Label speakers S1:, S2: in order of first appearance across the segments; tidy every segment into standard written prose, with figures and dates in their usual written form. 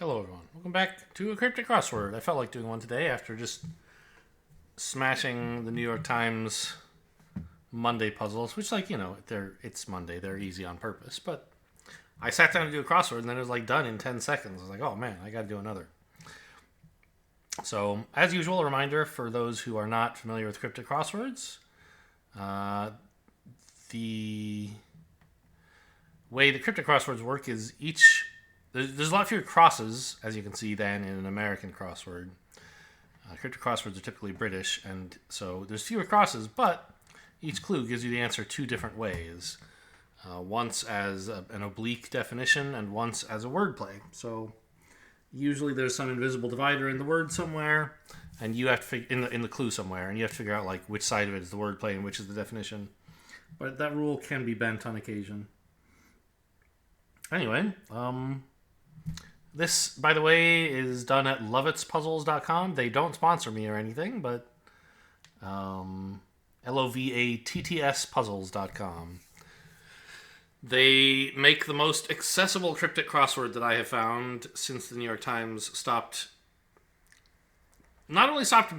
S1: Hello, everyone. Welcome back to a Cryptic crossword. I felt like doing one today after just smashing the New York Times Monday puzzles, which, it's Monday. They're easy on purpose. But I sat down to do a crossword, and then it was, done in 10 seconds. I was like, oh, man, I got to do another. So, as usual, a reminder for those who are not familiar with Cryptic crosswords, the way the Cryptic crosswords work is there's a lot fewer crosses, as you can see, than in an American crossword. Cryptic crosswords are typically British, and so there's fewer crosses, but each clue gives you the answer two different ways. Once as an oblique definition, and once as a wordplay. So usually there's some invisible divider in the word somewhere, and you have to in the clue somewhere, and you have to figure out which side of it is the wordplay and which is the definition. But that rule can be bent on occasion. Anyway, this, by the way, is done at lovettspuzzles.com. They don't sponsor me or anything, but LOVATTS puzzles.com. They make the most accessible cryptic crossword that I have found since the New York Times not only stopped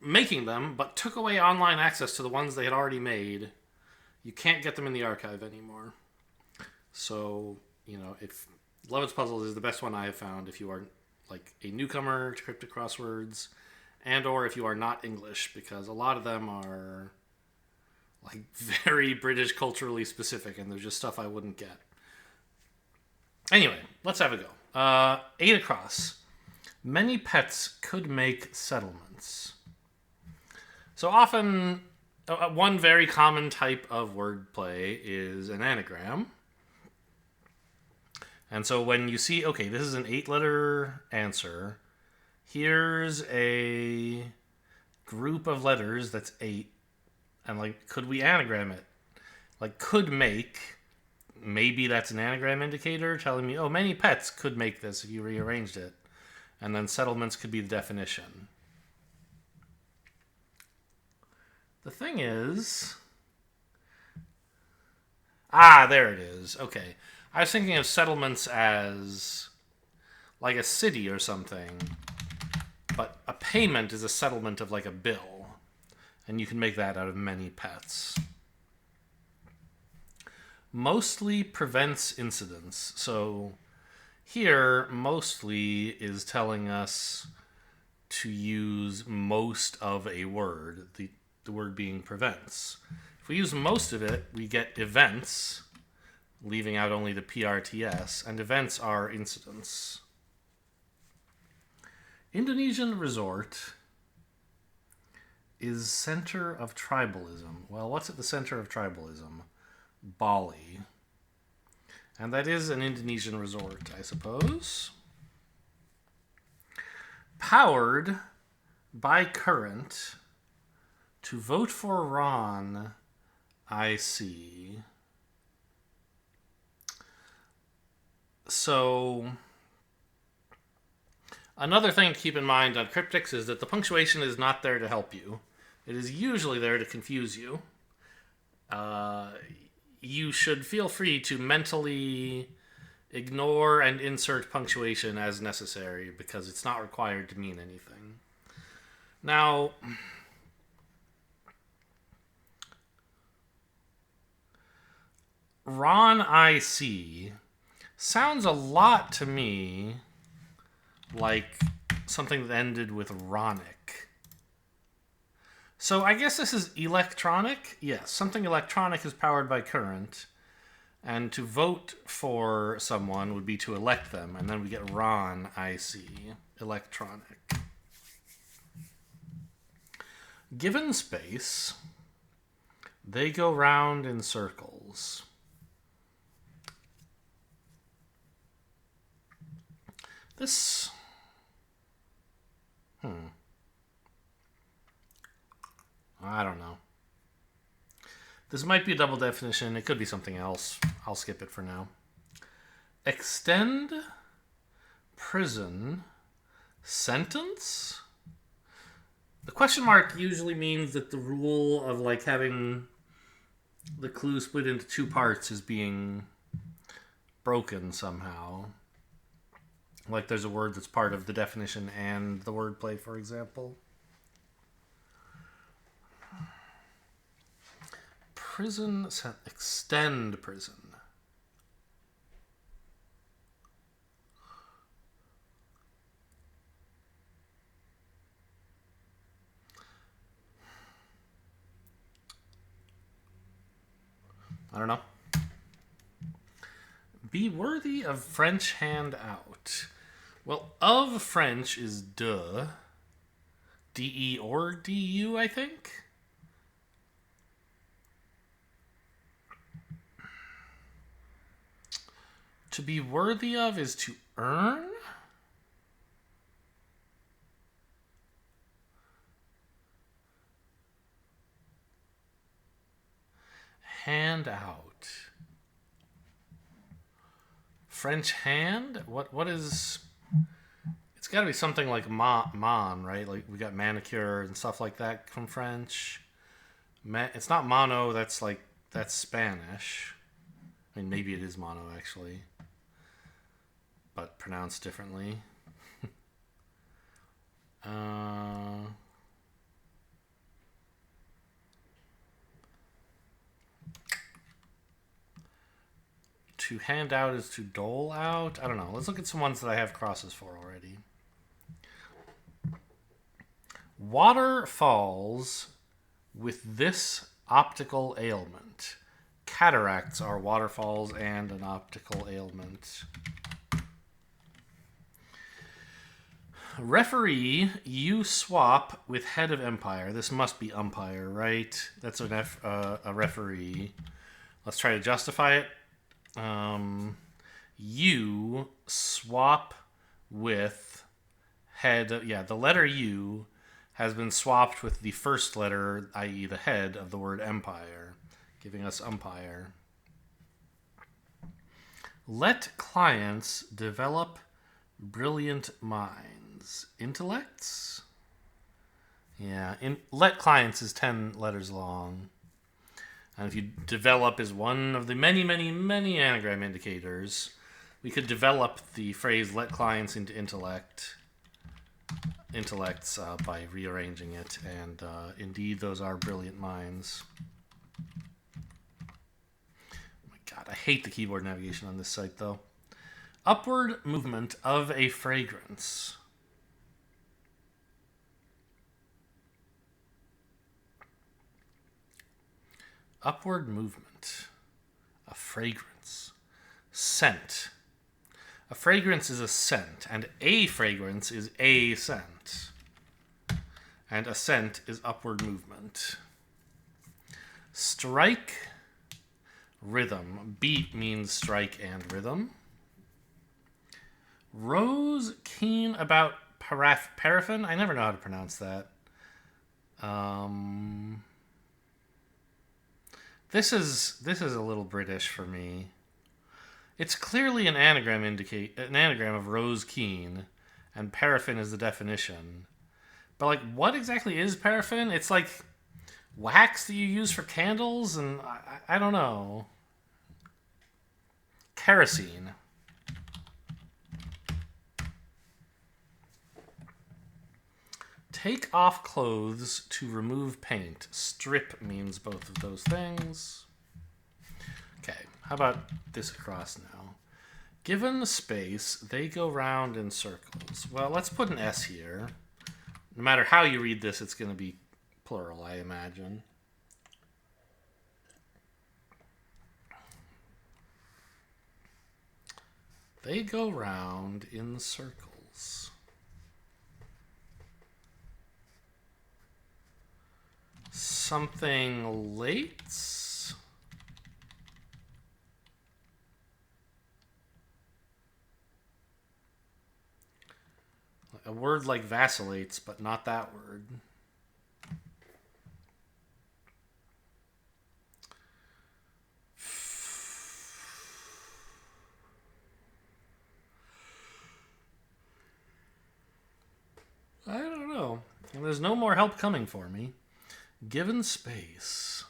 S1: making them, but took away online access to the ones they had already made. You can't get them in the archive anymore. So, if Lovett's Puzzles is the best one I have found if you are a newcomer to cryptic crosswords, and or if you are not English, because a lot of them are very British culturally specific, and there's just stuff I wouldn't get. Anyway, let's have a go. 8 across. Many pets could make settlements. So often, one very common type of wordplay is an anagram. And so when you see, okay, this is an 8-letter answer, here's a group of letters that's 8, and could we anagram it? Could make, maybe that's an anagram indicator telling me, oh, many pets could make this if you rearranged it. And then settlements could be the definition. The thing is, there it is. Okay. I was thinking of settlements as a city or something, but a payment is a settlement of a bill, and you can make that out of many pets. Mostly prevents incidents. So here, mostly is telling us to use most of a word, the word being prevents. If we use most of it, we get events, leaving out only the PRTS, and events are incidents. Indonesian resort is center of tribalism. Well, what's at the center of tribalism? Bali. And that is an Indonesian resort, I suppose. Powered by current to vote for Ron, I see. So, another thing to keep in mind on cryptics is that the punctuation is not there to help you. It is usually there to confuse you. You should feel free to mentally ignore and insert punctuation as necessary, because it's not required to mean anything. Now, Ron IC sounds a lot to me like something that ended with Ronic. So I guess this is electronic? Yes, something electronic is powered by current. And to vote for someone would be to elect them. And then we get Ron IC, electronic. Given space, they go round in circles. This... I don't know. This might be a double definition. It could be something else. I'll skip it for now. Extend prison sentence? The question mark usually means that the rule of having the clue split into two parts is being broken somehow. Like there's a word that's part of the definition and the wordplay, for example. Prison, extend prison. I don't know. Be worthy of French handout. Well, of French is de. D-E or D-U, I think. To be worthy of is to earn? Hand out. French hand? What is... It's got to be something like mon, right? Like we got manicure and stuff like that from French. It's not mono, that's Spanish. I mean, maybe it is mono, actually. But pronounced differently. To hand out is to dole out? I don't know. Let's look at some ones that I have crosses for already. Water falls with this optical ailment. Cataracts are waterfalls and an optical ailment. Referee, you swap with head of empire. This must be umpire, right? That's a referee. Let's try to justify it. You swap with head. The letter U has been swapped with the first letter, i.e. the head of the word empire, giving us umpire. Let clients develop brilliant minds. Intellects? Yeah, let clients is 10 letters long. And if you develop is one of the many, many, many anagram indicators, we could develop the phrase let clients into intellects by rearranging it. And indeed, those are brilliant minds. Oh my God, I hate the keyboard navigation on this site, though. Upward movement of a fragrance. Upward movement. A fragrance. Scent. A fragrance is a scent, and a fragrance is a scent. And a scent is upward movement. Strike. Rhythm. Beat means strike and rhythm. Rose keen about paraffin. I never know how to pronounce that. This is a little British for me. It's clearly an anagram of rose keen, and paraffin is the definition. But like, what exactly is paraffin? It's like wax that you use for candles, and I don't know. Kerosene. Take off clothes to remove paint. Strip means both of those things. Okay, how about this across now? Given the space, they go round in circles. Well, let's put an S here. No matter how you read this, it's going to be plural, I imagine. They go round in circles. Something late. A word like vacillates, but not that word. I don't know. And there's no more help coming for me. Given space.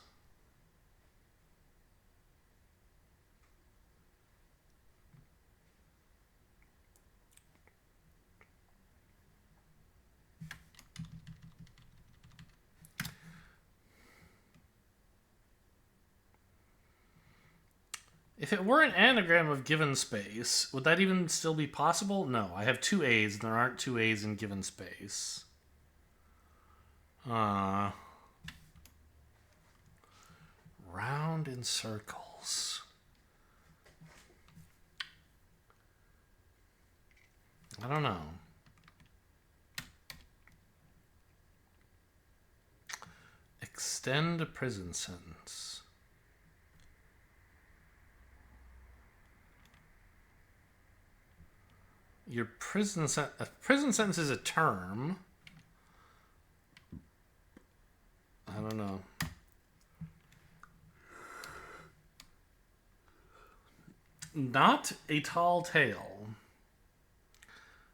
S1: If it were an anagram of given space, would that even still be possible? No, I have two A's and there aren't two A's in given space. Round in circles. I don't know. Extend a prison sentence. Your prison sentence is a term. I don't know. Not a tall tale.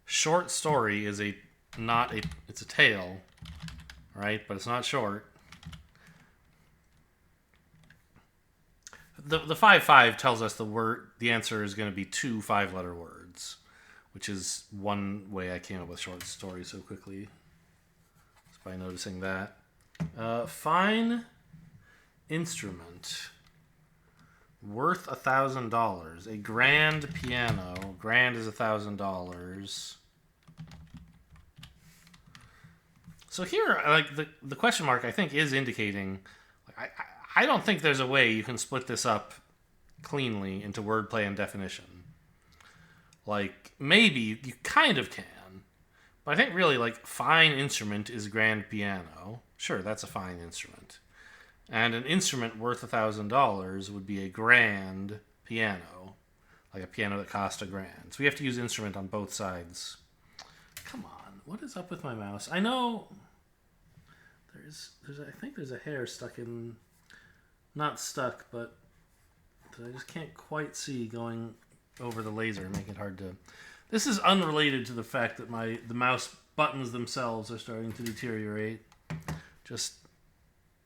S1: Short story is it's a tale, right? But it's not short. The 5-5 tells us the answer is going to be 2 5-letter words, which is one way I came up with short story so quickly. Just by noticing that. Fine instrument. Worth $1,000. A grand piano. Grand is $1,000. So here, like the question mark, I think is indicating. I don't think there's a way you can split this up cleanly into wordplay and definition. Like maybe you kind of can, but I think really like fine instrument is grand piano. Sure, that's a fine instrument. And an instrument worth $1,000 would be a grand piano, like a piano that cost $1,000. So we have to use instrument on both sides. Come on, what is up with my mouse? I know I think there's a hair stuck in, not stuck, but I just can't quite see going over the laser, making it hard to. This is unrelated to the fact that the mouse buttons themselves are starting to deteriorate. Just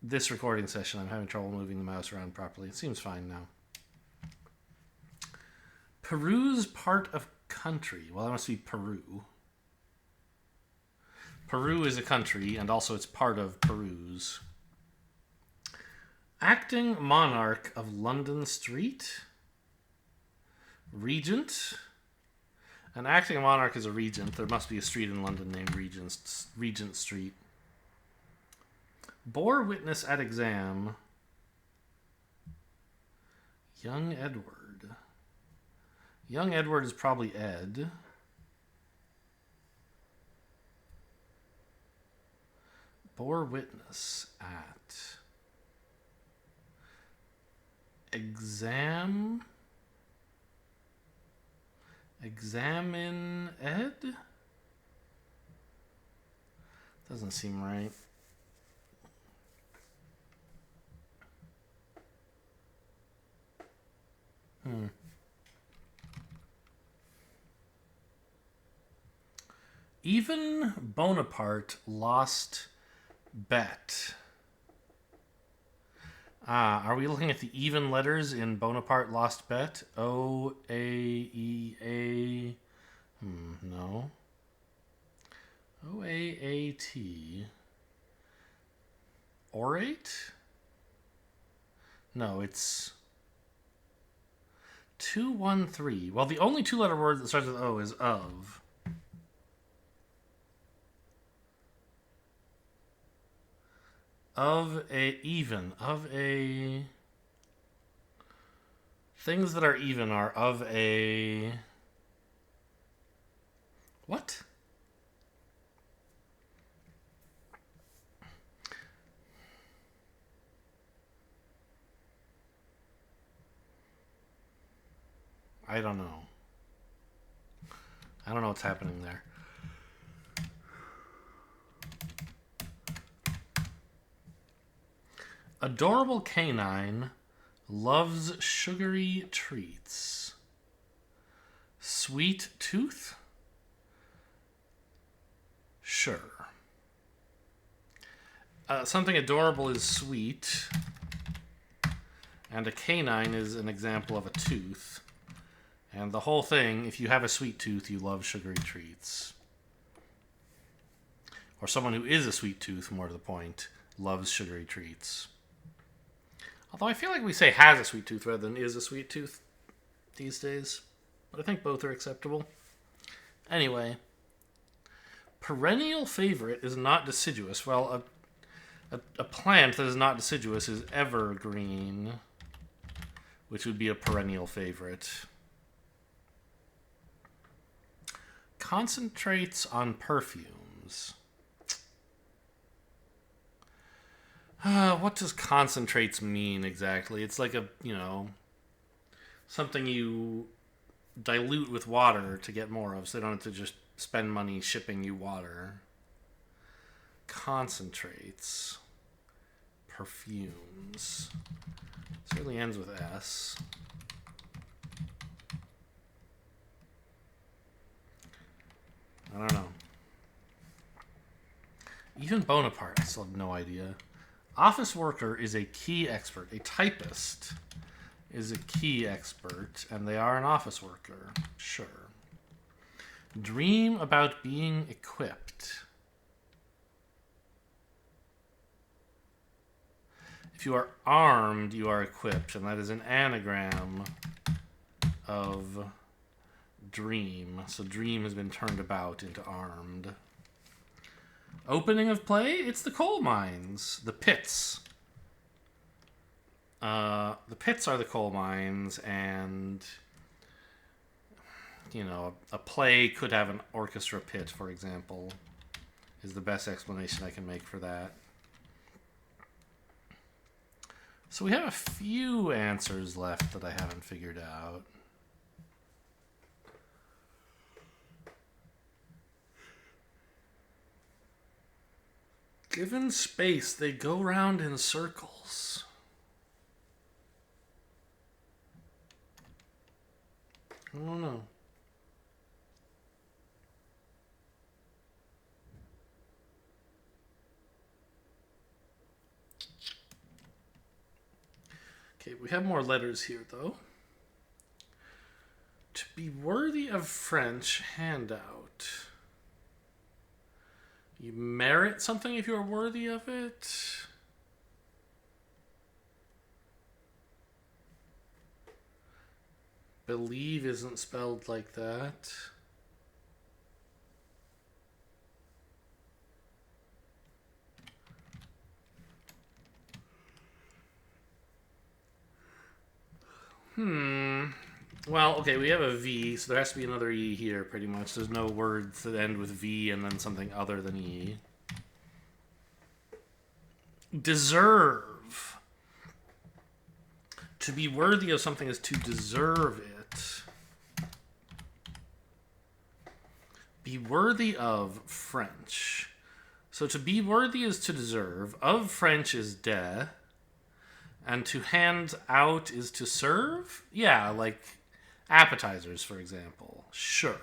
S1: this recording session, I'm having trouble moving the mouse around properly. It seems fine now. Peru's part of country. Well, that must be Peru. Peru is a country, and also it's part of Peru's. Acting monarch of London Street. Regent. An acting monarch is a regent. There must be a street in London named Regent Street. Bore witness at exam. Young Edward. Young Edward is probably Ed. Bore witness at exam. Examine Ed? Doesn't seem right. Even Bonaparte lost bet. Are we looking at the even letters in Bonaparte lost bet? O, A, E, A. No. O, A, T. Orate? No, it's 213. Well, the only two-letter word that starts with O is of. Of a even. Of a. Things that are even are of a. What? I don't know. I don't know what's happening there. Adorable canine loves sugary treats. Sweet tooth? Sure. Something adorable is sweet. And a canine is an example of a tooth. And the whole thing, if you have a sweet tooth, you love sugary treats. Or someone who is a sweet tooth, more to the point, loves sugary treats. Although I feel like we say has a sweet tooth rather than is a sweet tooth. these days. But I think both are acceptable. Anyway, perennial favorite is not deciduous. Well, a plant that is not deciduous is evergreen, which would be a perennial favorite. Concentrates on perfumes. What does concentrates mean exactly? It's like something you dilute with water to get more of, so they don't have to just spend money shipping you water. Concentrates. Perfumes. Certainly ends with S. I don't know. Even Bonaparte, I still have no idea. Office worker is a key expert. A typist is a key expert, and they are an office worker. Sure. Dream about being equipped. If you are armed, you are equipped, and that is an anagram of dream. So dream has been turned about into armed. Opening of play, it's the coal mines, the pits. The pits are the coal mines, and a play could have an orchestra pit, for example, is the best explanation I can make for that. So we have a few answers left that I haven't figured out. Given space, they go round in circles. I don't know. Okay, we have more letters here, though. To be worthy of French handout. You merit something if you're worthy of it. Believe isn't spelled like that. Well, okay, we have a V, so there has to be another E here, pretty much. There's no words that end with V and then something other than E. Deserve. To be worthy of something is to deserve it. Be worthy of French. So to be worthy is to deserve. Of French is de. And to hand out is to serve? Yeah, like appetizers, for example. Sure.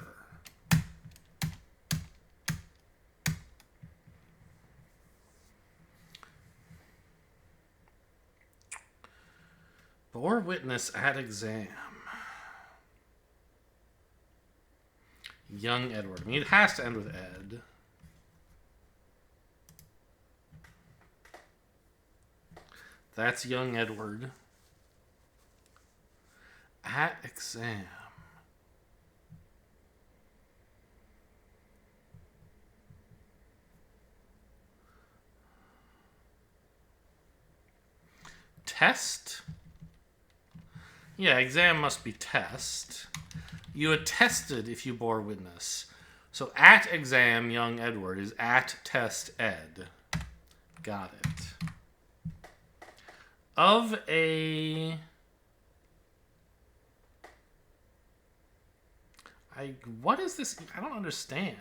S1: Bore witness at exam. Young Edward. I mean, it has to end with Ed. That's young Edward. At exam. Test? Yeah, exam must be test. You attested if you bore witness. So at exam, young Edward is at test Ed. Got it. Of a... What is this? I don't understand.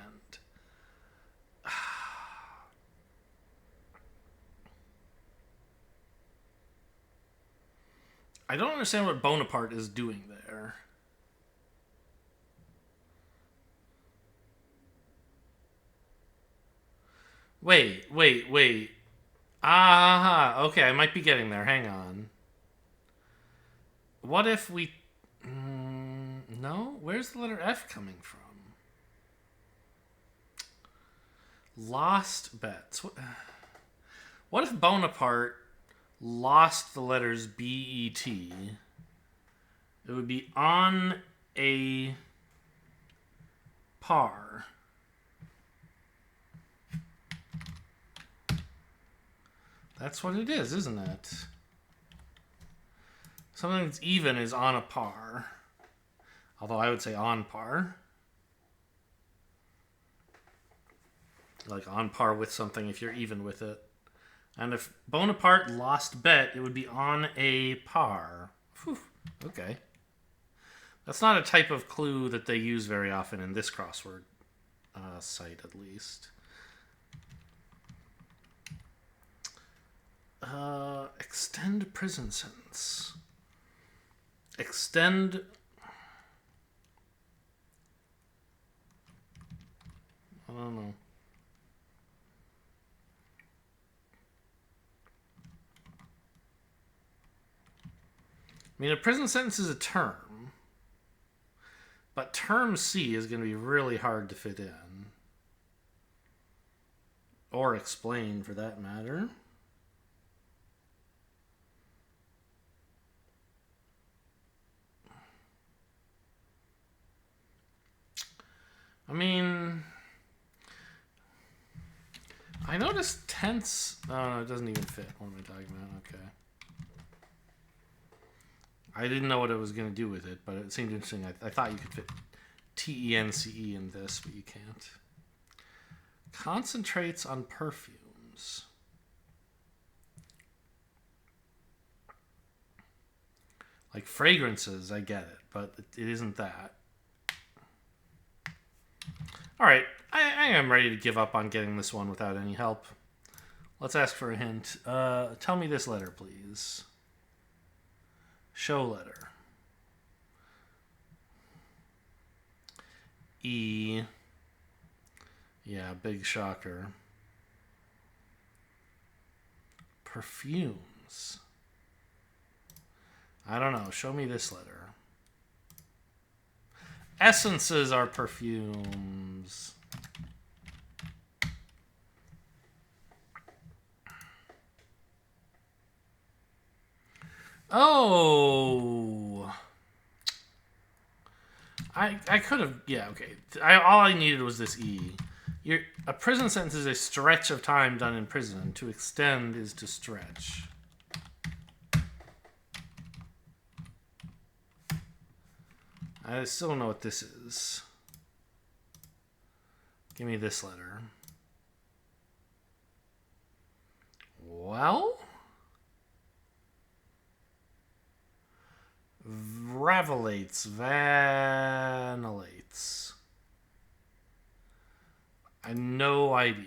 S1: I don't understand what Bonaparte is doing there. Wait. Okay, I might be getting there. Hang on. What if we... no? Where's the letter F coming from? Lost bets. What if Bonaparte lost the letters B-E-T It would be on a par. That's what it is, isn't it? Something that's even is on a par. Although I would say on par. Like on par with something if you're even with it. And if Bonaparte lost bet, it would be on a par. Whew. Okay. That's not a type of clue that they use very often in this crossword site, at least. Extend prison sentence. Extend... I don't know. I mean, a prison sentence is a term, but term C is going to be really hard to fit in. Or explain, for that matter. I mean, I noticed tense... Oh, no, it doesn't even fit. What am I talking about? Okay. I didn't know what it was going to do with it, but it seemed interesting. I thought you could fit T-E-N-C-E in this, but you can't. Concentrates on perfumes. Like fragrances, I get it, but it isn't that. All right, I am ready to give up on getting this one without any help. Let's ask for a hint. Tell me this letter, please. Show letter. E. Yeah, big shocker. Perfumes. I don't know. Show me this letter. Essences are perfumes. Oh. I could have... Yeah, okay. All I needed was this E. A prison sentence is a stretch of time done in prison. To extend is to stretch. I still don't know what this is. Give me this letter. Well? Ravelates. Vanillates. I have no idea.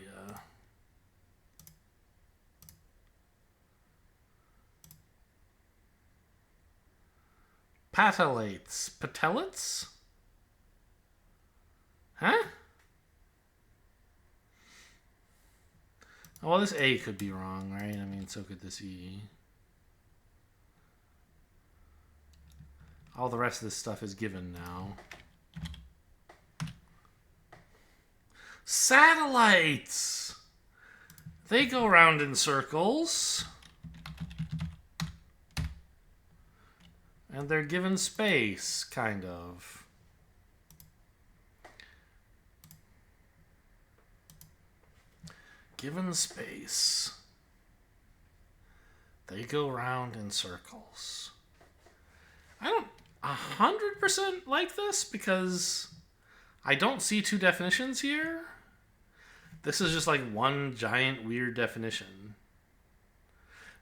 S1: Patellates. Patellates? Huh? Oh, well, this A could be wrong, right? I mean, so could this E. All the rest of this stuff is given now. Satellites! They go round in circles. And they're given space, kind of. Given space. They go round in circles. I don't 100% like this because I don't see two definitions here. This is just like one giant weird definition.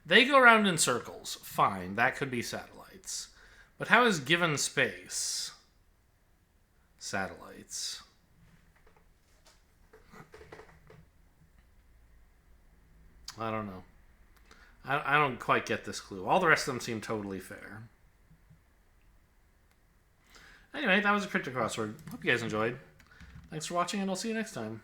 S1: They go around in circles. Fine, that could be satellites. But how is given space satellites? I don't know. I don't quite get this clue. All the rest of them seem totally fair. Anyway, that was a Cryptic crossword. Hope you guys enjoyed. Thanks for watching, and I'll see you next time.